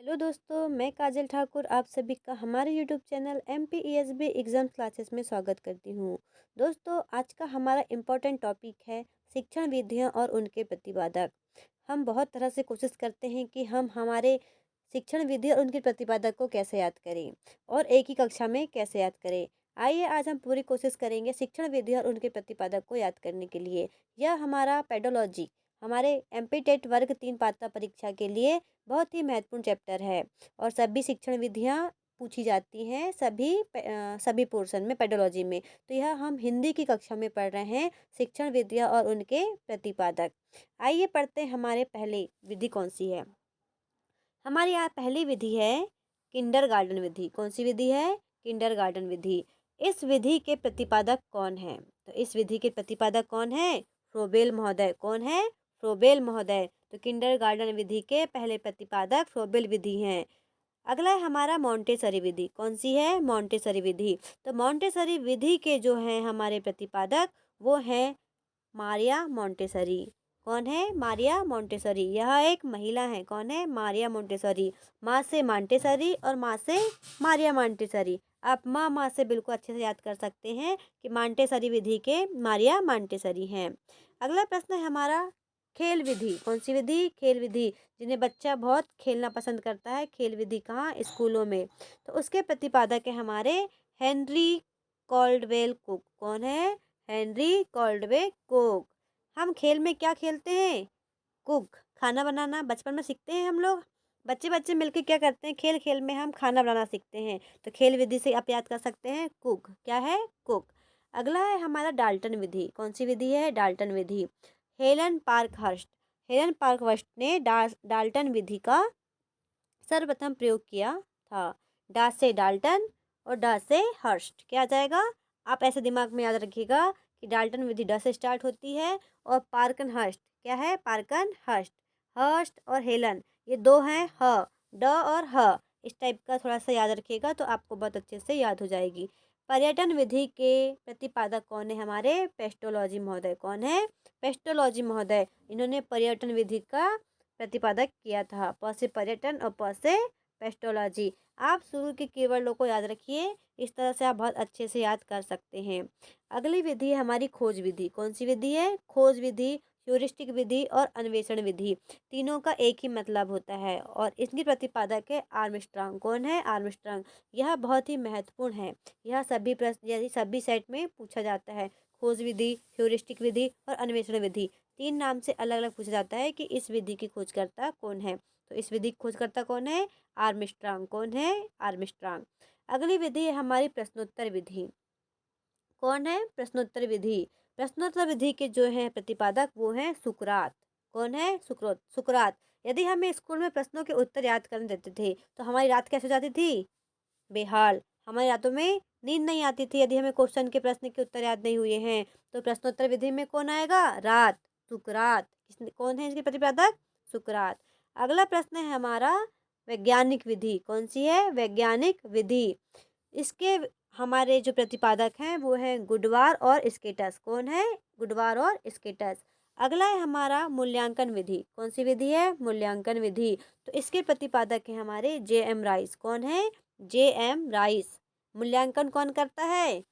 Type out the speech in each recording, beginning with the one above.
Hello दोस्तों, मैं काजल ठाकुर आप सभी का हमारे YouTube channel MPESB exam classes में स्वागत करती हूँ। दोस्तों, आज का हमारा इम्पोर्टेंट टॉपिक है शिक्षण विधियाँ और उनके प्रतिपादक। हम बहुत तरह से कोशिश करते हैं कि हम हमारे शिक्षण विधि और उनके प्रतिपादक को कैसे याद करें और एक ही कक्षा में कैसे याद करें। आइए आज हम पूरी कोशिश करेंगे शिक्षण विधि और उनके प्रतिपादक को याद करने के लिए। यह हमारा पेडोलॉजी हमारे MP टेट वर्ग 3 पात्रता परीक्षा के लिए बहुत ही महत्वपूर्ण चैप्टर है और सभी शिक्षण विधियाँ पूछी जाती हैं सभी पोर्शन में पेडोलॉजी में। तो यह हम हिंदी की कक्षा में पढ़ रहे हैं शिक्षण विधियाँ और उनके प्रतिपादक। आइए पढ़ते हैं हमारे पहले विधि कौन सी है। हमारे यहाँ पहली विधि है किंडरगार्टन विधि। कौन सी विधि है? किंडरगार्टन विधि। इस विधि के प्रतिपादक कौन है? तो इस विधि के प्रतिपादक कौन है? फ्रोबेल महोदय। कौन है? फ्रोबेल महोदय। तो किंडरगार्टन विधि के पहले प्रतिपादक फ्रोबेल विधि हैं। अगला है हमारा मॉन्टेसरी विधि। कौन सी है? मॉन्टेसरी विधि। तो मॉन्टेसरी विधि के जो हैं हमारे प्रतिपादक वो हैं मारिया मॉन्टेसरी। कौन है? मारिया मॉन्टेसरी। यह एक महिला है। कौन है? मारिया मॉन्टेसरी। माँ से मॉन्टेसरी और माँ से मारिया मॉन्टेसरी। आप माँ से बिल्कुल अच्छे से याद कर सकते हैं कि मॉन्टेसरी विधि के मारिया मॉन्टेसरी हैं। अगला प्रश्न है हमारा खेल विधि। कौन सी विधि? खेल विधि। जिन्हें बच्चा बहुत खेलना पसंद करता है, खेल विधि कहाँ? स्कूलों में। तो उसके प्रतिपादक है हमारे हेनरी कॉल्डवेल कुक। कौन है? Henry Caldwell cook. हम खेल में क्या खेलते हैं? कुक, खाना बनाना बचपन में सीखते हैं हम लोग। बच्चे बच्चे मिलकर क्या करते हैं? खेल खेल में हम खाना बनाना सीखते हैं। तो खेल विधि से आप याद कर सकते हैं कुक। क्या है? कुक। अगला है हमारा डाल्टन विधि। कौन सी विधि है? डाल्टन विधि। Helen Parkhurst. हेलन पार्कहर्स्ट ने डाल्टन विधि का सर्वप्रथम प्रयोग किया था। डा से डाल्टन और डा से हर्स्ट। क्या आ जाएगा? आप ऐसे दिमाग में याद रखिएगा कि डाल्टन विधि डा से स्टार्ट होती है और पार्कन हर्स्ट क्या है? पार्कन हर्स्ट। हर्स्ट और हेलन ये दो हैं ह, ड और ह। इस टाइप का थोड़ा सा याद रखिएगा तो आपको बहुत अच्छे से याद हो जाएगी। पर्यटन विधि के प्रतिपादक कौन है हमारे? पेस्टोलॉजी महोदय। कौन है? पेस्टोलॉजी महोदय। इन्होंने पर्यटन विधि का प्रतिपादक किया था। प से पर्यटन और प से पेस्टोलॉजी। आप शुरू के कीवर्डों को याद रखिए, इस तरह से आप बहुत अच्छे से याद कर सकते हैं। अगली विधि है हमारी खोज विधि। कौन सी विधि है? खोज विधि। ह्यूरिस्टिक विधि और अन्वेषण विधि तीनों का एक ही मतलब होता है और इसकी प्रतिपादक है आर्मस्ट्रांग। कौन है? आर्मस्ट्रांग। यह बहुत ही महत्वपूर्ण है। यह सभी प्रश्न यदि सभी सेट में पूछा जाता है। खोज विधि, ह्यूरिस्टिक विधि और अन्वेषण विधि तीन नाम से अलग अलग पूछा जाता है कि इस विधि की खोजकर्ता कौन है। तो इस विधि की खोजकर्ता कौन है? आर्मस्ट्रांग। कौन है? आर्मस्ट्रांग। अगली विधि है हमारी प्रश्नोत्तर विधि। कौन है? प्रश्नोत्तर विधि। प्रश्नोत्तर विधि के जो हैं प्रतिपादक वो हैं सुकरात। कौन है? सुकरात। यदि हमें स्कूल में प्रश्नों के उत्तर याद करने देते थे तो हमारी रात कैसे हो जाती थी? बेहाल। हमारी रातों में नींद नहीं आती थी यदि हमें क्वेश्चन के प्रश्न के उत्तर याद नहीं हुए हैं। तो प्रश्नोत्तर विधि में कौन आएगा? रात। सुकरात। कौन है इसके प्रतिपादक? सुकरात। अगला प्रश्न है हमारा वैज्ञानिक विधि। कौन सी है? वैज्ञानिक विधि। इसके हमारे जो प्रतिपादक हैं वो हैं गुडवार और स्केटस। कौन है? गुडवार और स्केटस। अगला है हमारा मूल्यांकन विधि। कौन सी विधि है? मूल्यांकन विधि। तो इसके प्रतिपादक हैं हमारे JM राइस। कौन है? JM rice. मूल्यांकन कौन करता है?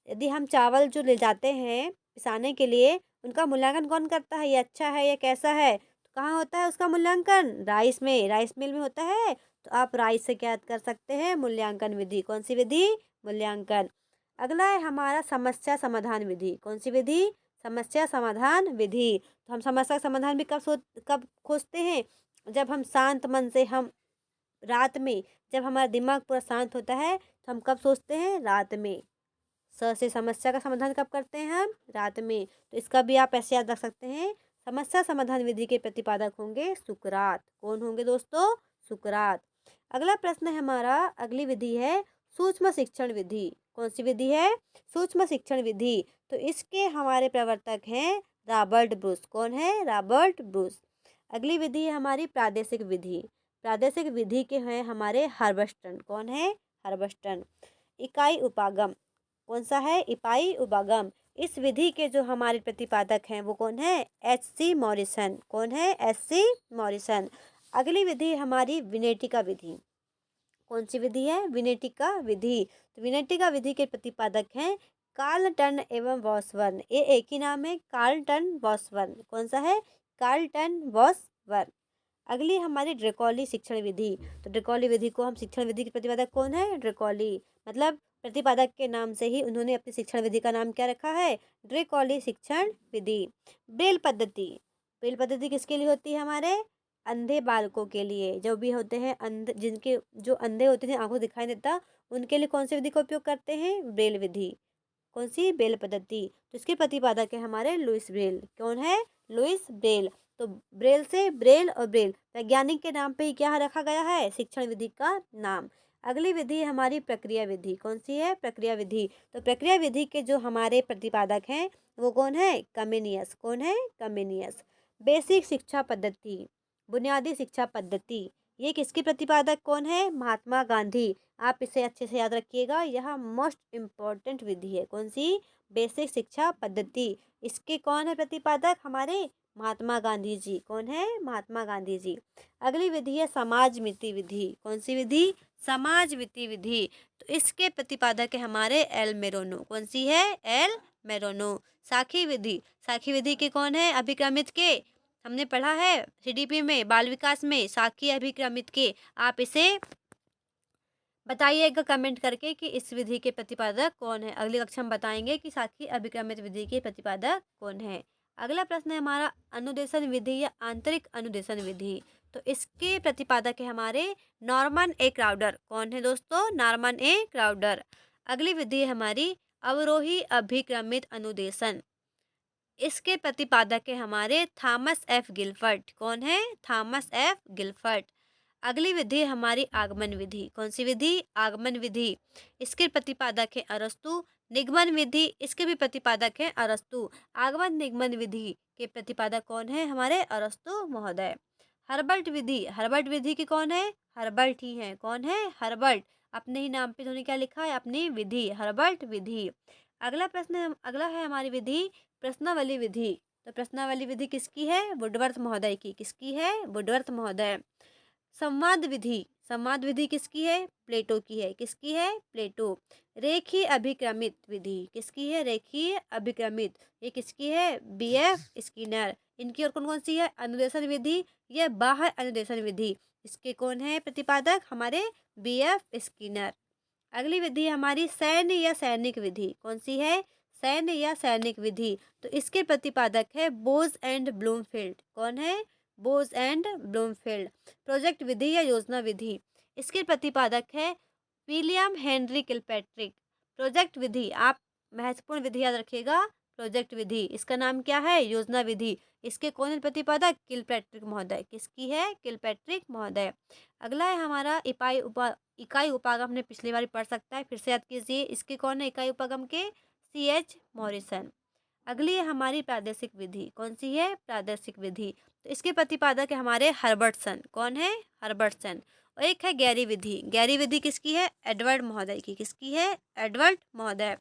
यदि हम चावल जो ले जाते हैं पिसाने के लिए उनका मूल्यांकन कौन करता है? ये अच्छा है या कैसा है? तो कहाँ होता है उसका मूल्यांकन? राइस में, राइस मिल में होता है। तो आप राइस से क्या याद कर सकते हैं? मूल्यांकन विधि। कौन सी विधि? मूल्यांकन। अगला है हमारा समस्या समाधान विधि। कौन सी विधि? समस्या समाधान विधि। तो हम समस्या का समाधान भी कब खोजते हैं? जब हम शांत मन से हम रात में, जब हमारा दिमाग पूरा शांत होता है तो हम कब सोचते हैं? रात में। से समस्या का समाधान कब करते हैं हम? रात में। तो इसका भी आप ऐसे याद रख सकते हैं। समस्या समाधान विधि के प्रतिपादक होंगे सुकरात। कौन होंगे दोस्तों? सुकरात। अगला प्रश्न है हमारा, अगली विधि है सूक्ष्म शिक्षण विधि। कौन सी विधि है? सूक्ष्म शिक्षण विधि। तो इसके हमारे प्रवर्तक हैं रॉबर्ट ब्रूस। कौन है? Robert Bruce. अगली विधि है हमारी प्रादेशिक विधि। प्रादेशिक विधि के हैं हमारे हर्बस्टन। कौन है? हर्बस्टन। इकाई उपागम। कौन सा है? इकाई उपागम। इस विधि के जो हमारे प्रतिपादक हैं वो कौन है? HC Morrison. कौन है? HC Morrison. अगली विधि हमारी विनेटिका विधि। कौन सी विधि है? विनेटिका विधि। तो विनेटिका विधि के प्रतिपादक हैं कार्लटन एवं बॉसवर्न। ये एक ही नाम है, कार्लटन बॉसवर्न। कौन सा है? कार्लटन बॉसवर्न। अगली हमारी ड्रेकौली शिक्षण विधि। तो ड्रेकौली विधि को हम शिक्षण विधि के प्रतिपादक कौन है? ड्रेकौली। मतलब प्रतिपादक के नाम से ही उन्होंने अपनी शिक्षण विधि का नाम क्या रखा है? ड्रेकौली शिक्षण विधि। ब्रेल पद्धति। ब्रेल पद्धति किसके लिए होती है? हमारे अंधे बालकों के लिए, जो भी होते हैं अंधे, जिनके जो अंधे होते हैं, आंखों दिखाई देता, उनके लिए कौन सी विधि का उपयोग करते हैं? ब्रेल विधि। कौन सी? ब्रेल पद्धति। तो इसके प्रतिपादक है हमारे लुईस ब्रेल। कौन है? Louis Braille. तो ब्रेल से ब्रेल और ब्रेल वैज्ञानिक के नाम पे ही क्या रखा गया है? शिक्षण विधि का नाम। अगली विधि है हमारी प्रक्रिया विधि। कौन सी है? प्रक्रिया विधि। तो प्रक्रिया विधि के जो हमारे प्रतिपादक हैं वो कौन है? कमेनियस। कौन है? कमेनियस। बेसिक शिक्षा पद्धति, बुनियादी शिक्षा पद्धति, ये किसके प्रतिपादक कौन है? महात्मा गांधी। आप इसे अच्छे से याद रखिएगा, यह मोस्ट इम्पॉर्टेंट विधि है। कौन सी? बेसिक शिक्षा पद्धति। इसके कौन है प्रतिपादक? हमारे महात्मा गांधी जी। कौन है? महात्मा गांधी जी। अगली विधि है समाज मिति विधि। कौन सी विधि? समाज मिति विधि। तो इसके प्रतिपादक है हमारे एल मेरोनो। कौन सी है? एल मेरोनो। साखी विधि। साखी विधि के कौन है? अभिक्रमित के। हमने पढ़ा है सीडीपी में, बाल विकास में, साखी अभिक्रमित के। आप इसे बताइएगा कमेंट करके कि इस विधि के प्रतिपादक कौन है। अगली कक्षा में बताएंगे कि साखी अभिक्रमित विधि के प्रतिपादक कौन है। अगला प्रश्न है हमारा अनुदेशन विधि या आंतरिक अनुदेशन विधि। तो इसके प्रतिपादक है हमारे नॉर्मन ए क्राउडर। कौन है दोस्तों? नॉर्मन ए क्राउडर। अगली विधि है हमारी अवरोही अभिक्रमित अनुदेशन। इसके प्रतिपादक है हमारे थॉमस एफ गिलफर्ट। कौन है? Thomas F Gilbert. अगली विधि है हमारी आगमन विधि। कौन सी विधि? आगमन विधि। इसके प्रतिपादक है अरस्तु। निगमन विधि, इसके भी प्रतिपादक है अरस्तु। आगमन निगमन विधि के प्रतिपादक कौन है? हमारे अरस्तु महोदय। हर्बर्ट विधि। हर्बर्ट विधि के कौन है? हर्बर्ट ही है। कौन है? हर्बर्ट। अपने ही नाम पे उन्होंने क्या लिखा है? अपनी विधि, हर्बर्ट विधि। अगला प्रश्न है, अगला है हमारी विधि प्रश्नावली विधि। तो प्रश्नावली विधि किसकी है? वुडवर्थ महोदय की। किसकी है? वुडवर्थ महोदय। संवाद विधि। संवाद विधि किसकी है? प्लेटो की है। किसकी है? प्लेटो। रेखीय अभिक्रमित विधि किसकी है? रेखीय अभिक्रमित, ये किसकी है? BF Skinner. इनकी और कौन कौन सी है? अनुदेशन विधि, यह बाह्य अनुदेशन विधि। इसके कौन है प्रतिपादक? हमारे बीएफ स्किनर। अगली विधि हमारी सैन्य या सैनिक विधि। कौन सी है? सैन्य या सैनिक विधि। तो इसके प्रतिपादक है बोज एंड ब्लूमफील्ड। कौन है? बोज एंड ब्लूमफील्ड। प्रोजेक्ट विधि या योजना विधि। इसके प्रतिपादक है विलियम हेनरी किलपैट्रिक। प्रोजेक्ट विधि, आप महत्वपूर्ण विधि याद रखिएगा। प्रोजेक्ट विधि, इसका नाम क्या है? योजना विधि। इसके कौन है प्रतिपादक? किलपैट्रिक महोदय। किसकी है? किलपैट्रिक महोदय। अगला है हमारा इकाई उपागम। हमने पिछली बार पढ़ सकता है, फिर से याद कीजिए। इसके कौन है इकाई उपागम के? CH Morrison. अगली है हमारी प्रादेशिक विधि। कौन सी है? प्रादेशिक विधि। तो इसके प्रतिपादक है हमारे हर्बर्टसन। कौन है? हर्बर्टसन। और एक है गैरी विधि। गैरी विधि किसकी है? एडवर्ड महोदय की। किसकी है? एडवर्ड महोदय।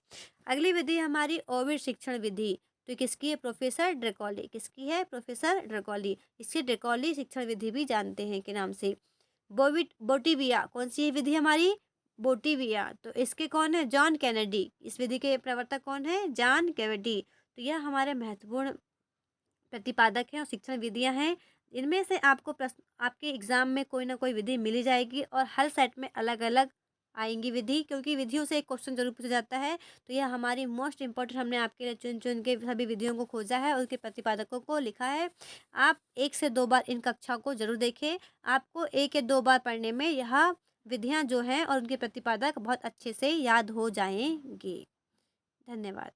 अगली विधि हमारी ओविड शिक्षण विधि। तो किसकी है? प्रोफेसर ड्रेकौली। किसकी है? प्रोफेसर ड्रेकौली। इसकी ड्रेकौली शिक्षण विधि भी जानते हैं के नाम से। बोटिविया। कौन सी विधि हमारी? बोटिविया। तो इसके कौन है? John Kennedy. इस विधि के प्रवर्तक कौन है? John Kennedy. तो यह हमारे महत्वपूर्ण प्रतिपादक हैं और शिक्षण विधियां हैं। इनमें से आपको प्रश्न आपके एग्जाम में कोई ना कोई विधि मिली जाएगी और हर सेट में अलग अलग आएंगी विधि, क्योंकि विधियों से एक क्वेश्चन जरूर पूछा जाता है। तो यह हमारी मोस्ट इंपॉर्टेंट, हमने आपके लिए चुन चुन के सभी विधियों को खोजा है और उसके प्रतिपादकों को लिखा है। आप 1 से 2 बार इन कक्षा को जरूर देखें। आपको 1 या 2 बार पढ़ने में यह विधियां जो हैं और उनके प्रतिपादक बहुत अच्छे से याद हो जाएंगे। धन्यवाद।